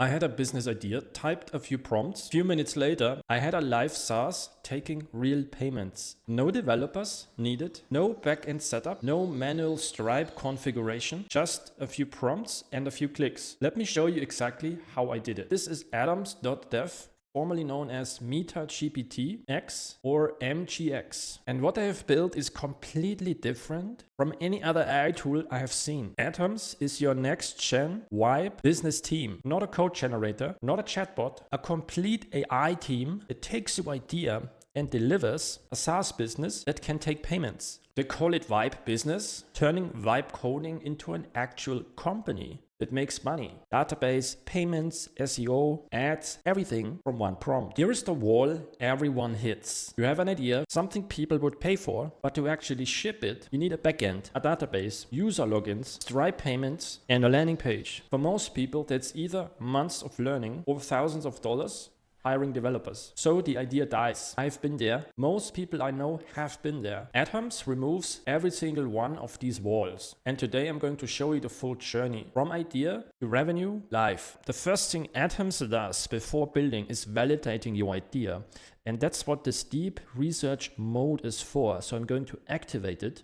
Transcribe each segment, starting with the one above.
I had a business idea, typed a few prompts. A few minutes later, I had a live SaaS taking real payments. No developers needed, no backend setup, no manual Stripe configuration, just a few prompts and a few clicks. Let me show you exactly how I did it. This is Atoms.dev, formerly known as MetaGPT X or MGX. And what I have built is completely different from any other AI tool I have seen. Atoms is your next gen vibe business team, not a code generator, not a chatbot, a complete AI team that takes your idea and delivers a SaaS business that can take payments. They call it Vibe Business, turning Vibe coding into an actual company that makes money. Database, payments, SEO, ads, everything from one prompt. Here is the wall everyone hits. You have an idea, something people would pay for, but to actually ship it, you need a backend, a database, user logins, Stripe payments, and a landing page. For most people, that's either months of learning or thousands of dollars hiring developers. So the idea dies. I've been there. Most people I know have been there. Atoms removes every single one of these walls. And today I'm going to show you the full journey from idea to revenue live. The first thing Atoms does before building is validating your idea. And that's what this deep research mode is for. So I'm going to activate it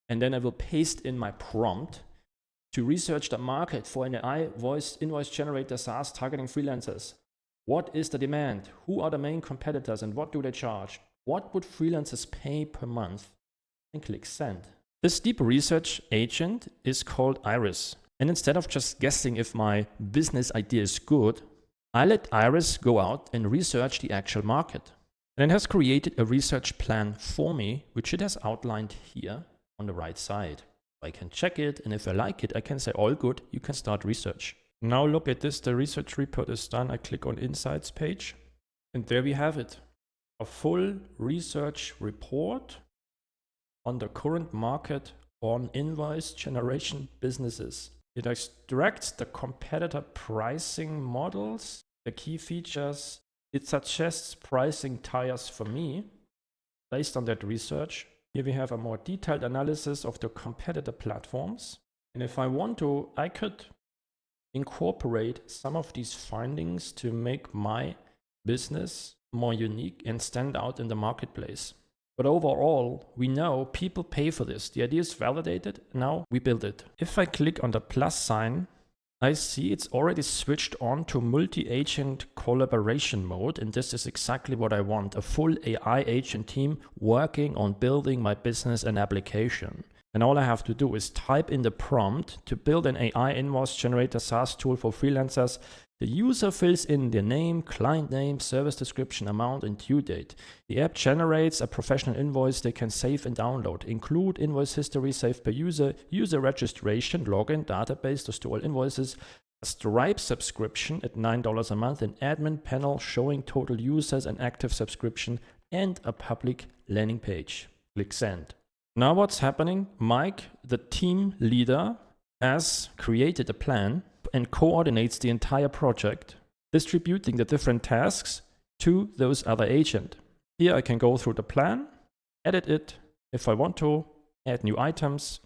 and then I will paste in my prompt to research the market for an AI Invoice Generator SaaS targeting freelancers. What is the demand? Who are the main competitors and what do they charge? What would freelancers pay per month? And click send. This deep research agent is called Iris. And instead of just guessing if my business idea is good, I let Iris go out and research the actual market. And it has created a research plan for me, which it has outlined here on the right side. I can check it, and if I like it, I can say all good, you can start research. Now look at this, the research report is done. I click on Insights page and there we have it. A full research report on the current market on invoice generation businesses. It extracts the competitor pricing models, the key features. It suggests pricing tiers for me based on that research. Here we have a more detailed analysis of the competitor platforms. And if I want to, I could incorporate some of these findings to make my business more unique and stand out in the marketplace. But overall, we know people pay for this. The idea is validated. Now we build it. If I click on the plus sign, I see it's already switched on to multi-agent collaboration mode. And this is exactly what I want. A full AI agent team working on building my business and application. And all I have to do is type in the prompt to build an AI Invoice Generator SaaS tool for freelancers. The user fills in their name, client name, service description, amount, and due date. The app generates a professional invoice they can save and download. Include invoice history saved per user, user registration, login, database to store all invoices, a Stripe subscription at $9 a month, an admin panel showing total users and active subscription, and a public landing page. Click send. Now what's happening? Mike, the team leader, has created a plan and coordinates the entire project, distributing the different tasks to those other agents. Here I can go through the plan, edit it if I want to, add new items,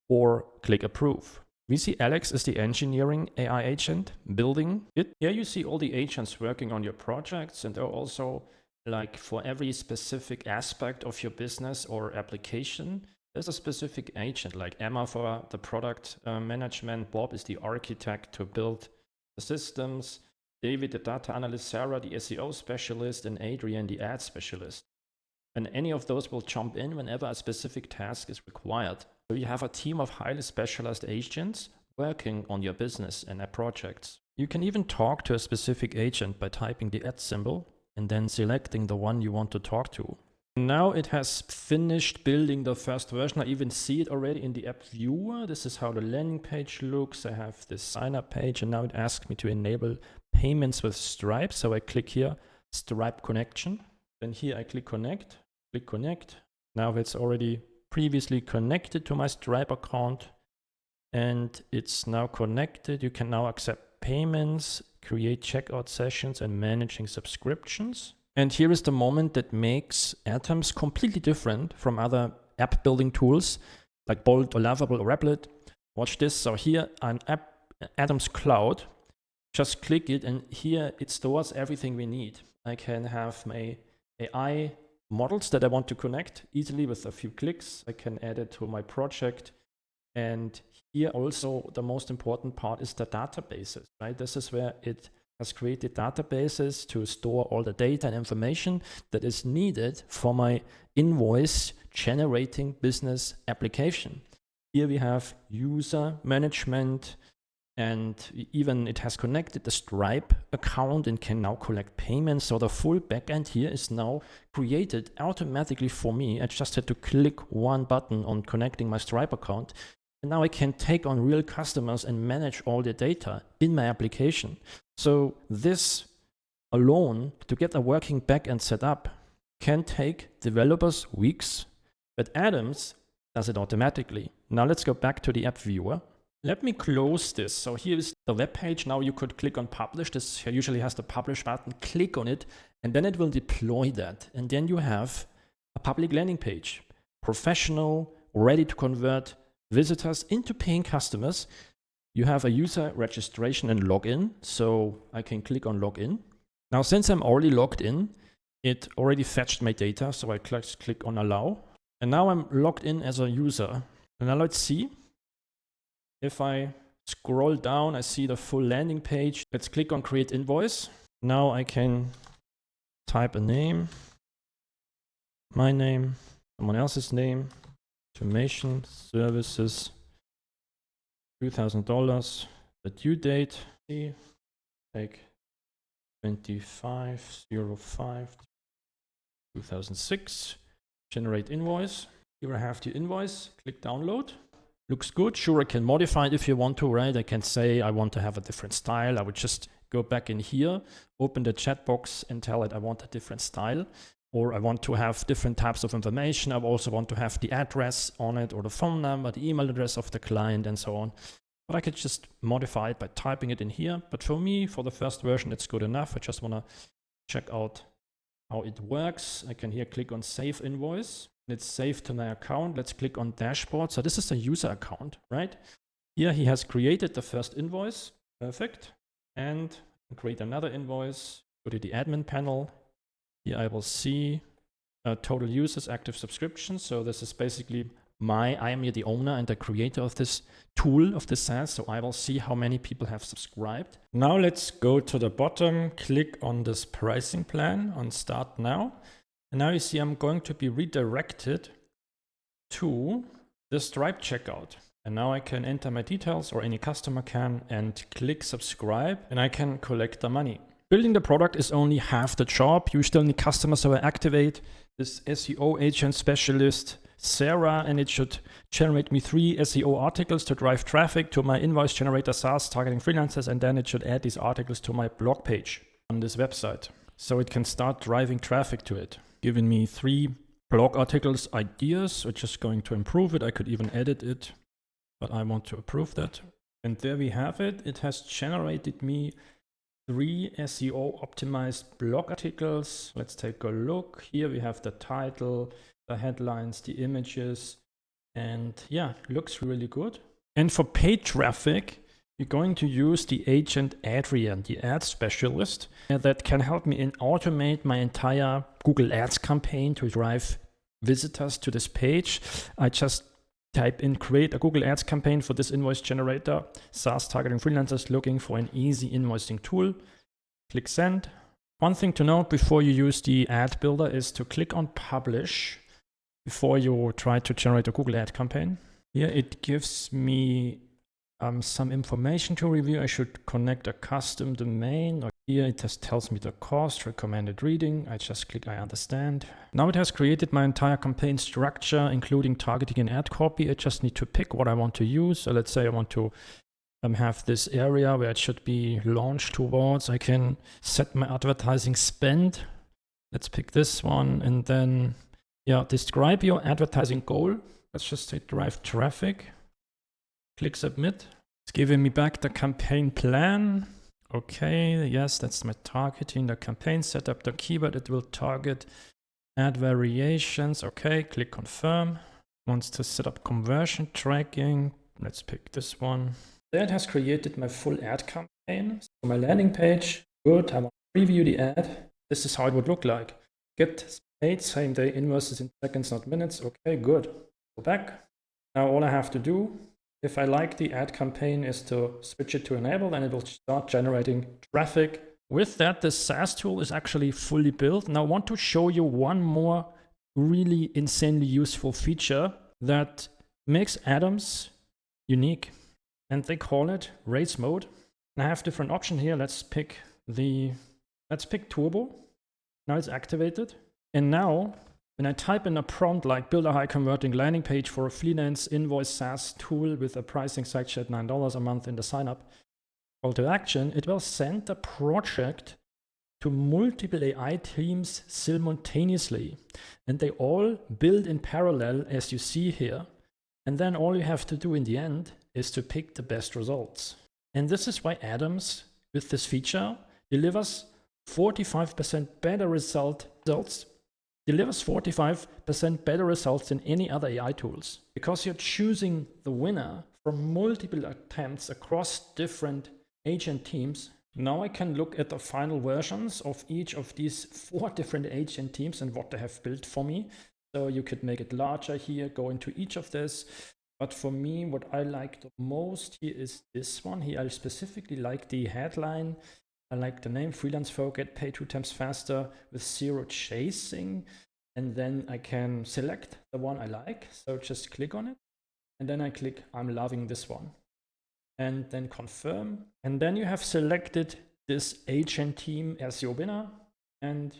or click approve. We see Alex is the engineering AI agent building it. Here you see all the agents working on your projects, and they're also like for every specific aspect of your business or application, there's a specific agent, like Emma for the product management, Bob is the architect to build the systems, David the data analyst, Sarah the SEO specialist, and Adrian the ad specialist. And any of those will jump in whenever a specific task is required. So you have a team of highly specialized agents working on your business and projects. You can even talk to a specific agent by typing the @ symbol and then selecting the one you want to talk to. Now it has finished building the first version. I even see it already in the app viewer. This is how the landing page looks. I have this sign up page, and now it asks me to enable payments with Stripe. So I click here, Stripe connection. Then here I click connect, click connect. Now it's already previously connected to my Stripe account and it's now connected. You can now accept payments, create checkout sessions, and managing subscriptions. And here is the moment that makes Atoms completely different from other app building tools like Bolt or Lovable or Replit. Watch this. So here on Atoms Cloud, just click it, and here it stores everything we need. I can have my AI models that I want to connect easily with a few clicks. I can add it to my project. And here also the most important part is the databases, right? This is where it has created databases to store all the data and information that is needed for my invoice generating business application. Here we have user management, and even it has connected the Stripe account and can now collect payments. So the full backend here is now created automatically for me. I just had to click one button on connecting my Stripe account. And now I can take on real customers and manage all the data in my application. So this alone, to get a working backend set up, can take developers weeks, but Atoms does it automatically. Now let's go back to the app viewer. Let me close this. So here is the web page. Now you could click on publish. This usually has the publish button. Click on it, and then it will deploy that. And then you have a public landing page, professional, ready to convert visitors into paying customers. You have a user registration and login. So I can click on login. Now, since I'm already logged in, it already fetched my data. So I click on allow. And now I'm logged in as a user. And now let's see. If I scroll down, I see the full landing page. Let's click on create invoice. Now I can type a name, my name, someone else's name, automation services, $2,000, the due date, take 25/05/2006, generate invoice. Here I have the invoice, click download. Looks good. Sure, I can modify it if you want to, right? I can say I want to have a different style. I would just go back in here, open the chat box and tell it I want a different style, or I want to have different types of information. I also want to have the address on it, or the phone number, the email address of the client, and so on. But I could just modify it by typing it in here. But for me, for the first version, it's good enough. I just want to check out how it works. I can here click on save invoice. It's saved to my account. Let's click on dashboard. So this is a user account, right? Here he has created the first invoice. Perfect. And create another invoice. Go to the admin panel. Here I will see total users, active subscriptions. So this is basically I am here the owner and the creator of this tool, of this SaaS. So I will see how many people have subscribed. Now let's go to the bottom, click on this pricing plan on start now. And now you see I'm going to be redirected to the Stripe checkout. And now I can enter my details, or any customer can, and click subscribe, and I can collect the money. Building the product is only half the job. You still need customers, so I activate this SEO agent specialist, Sarah, and it should generate me 3 SEO articles to drive traffic to my Invoice Generator SaaS targeting freelancers, and then it should add these articles to my blog page on this website. So it can start driving traffic to it. Giving me 3 blog articles ideas, which is going to improve it. I could even edit it, but I want to approve that. And there we have it. It has generated me 3 SEO optimized blog articles. Let's take a look. Here we have the title, the headlines, the images, and yeah, looks really good. And for paid traffic, we're going to use the agent Adrian, the ad specialist, that can help me automate my entire Google Ads campaign to drive visitors to this page. I just type in create a Google Ads campaign for this Invoice Generator SaaS targeting freelancers looking for an easy invoicing tool. Click send. One thing to note before you use the ad builder is to click on publish before you try to generate a Google Ad campaign. Here it gives me some information to review. I should connect a custom domain. Here it just tells me the cost, recommended reading. I just click I understand. Now it has created my entire campaign structure, including targeting and ad copy. I just need to pick what I want to use. So let's say I want to have this area where it should be launched towards. I can set my advertising spend. Let's pick this one, and then describe your advertising goal. Let's just say drive traffic. Click submit. It's giving me back the campaign plan. Okay, yes, that's my targeting, the campaign, set up the keyword, it will target ad variations. Okay, click confirm. Wants to set up conversion tracking. Let's pick this one. That has created my full ad campaign. campaign. So my landing page, good. I want to preview the ad. This is how it would look like. Get paid same day invoices in seconds, not minutes. Okay, good. Go back. Now all I have to do, if I like the ad campaign, is to switch it to enable, and it will start generating traffic. With that, this SaaS tool is actually fully built. Now I want to show you one more really insanely useful feature that makes Atoms unique. And they call it race mode. And I have different options here. Let's pick turbo. Now it's activated. And now when I type in a prompt like build a high converting landing page for a freelance invoice SaaS tool with a pricing section at $9 a month in the sign up call to action, it will send the project to multiple AI teams simultaneously. And they all build in parallel, as you see here. And then all you have to do in the end is to pick the best results. And this is why Atoms, with this feature, delivers 45% better results than any other AI tools. Because you're choosing the winner from multiple attempts across different agent teams. Now I can look at the final versions of each of these 4 different agent teams and what they have built for me. So you could make it larger here, go into each of this. But for me, what I like the most here is this one here. I specifically like the headline. I like the name, freelance folk get paid 2 times faster with 0 chasing. And then I can select the one I like. So just click on it. And then I click, I'm loving this one. And then confirm. And then you have selected this agent team as your winner. And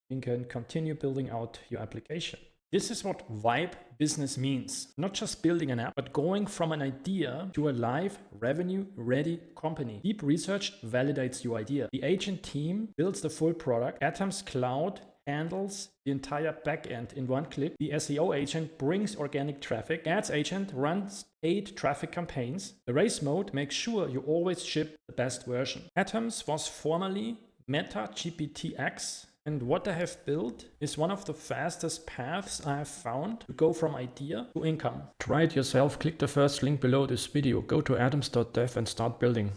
you can continue building out your application. This is what Vibe business means. Not just building an app, but going from an idea to a live, revenue-ready company. Deep research validates your idea. The agent team builds the full product. Atoms Cloud handles the entire backend in one click. The SEO agent brings organic traffic. Ads agent runs paid traffic campaigns. The race mode makes sure you always ship the best version. Atoms was formerly Meta GPTX. And what I have built is one of the fastest paths I have found to go from idea to income. Try it yourself. Click the first link below this video. Go to Atoms.dev and start building.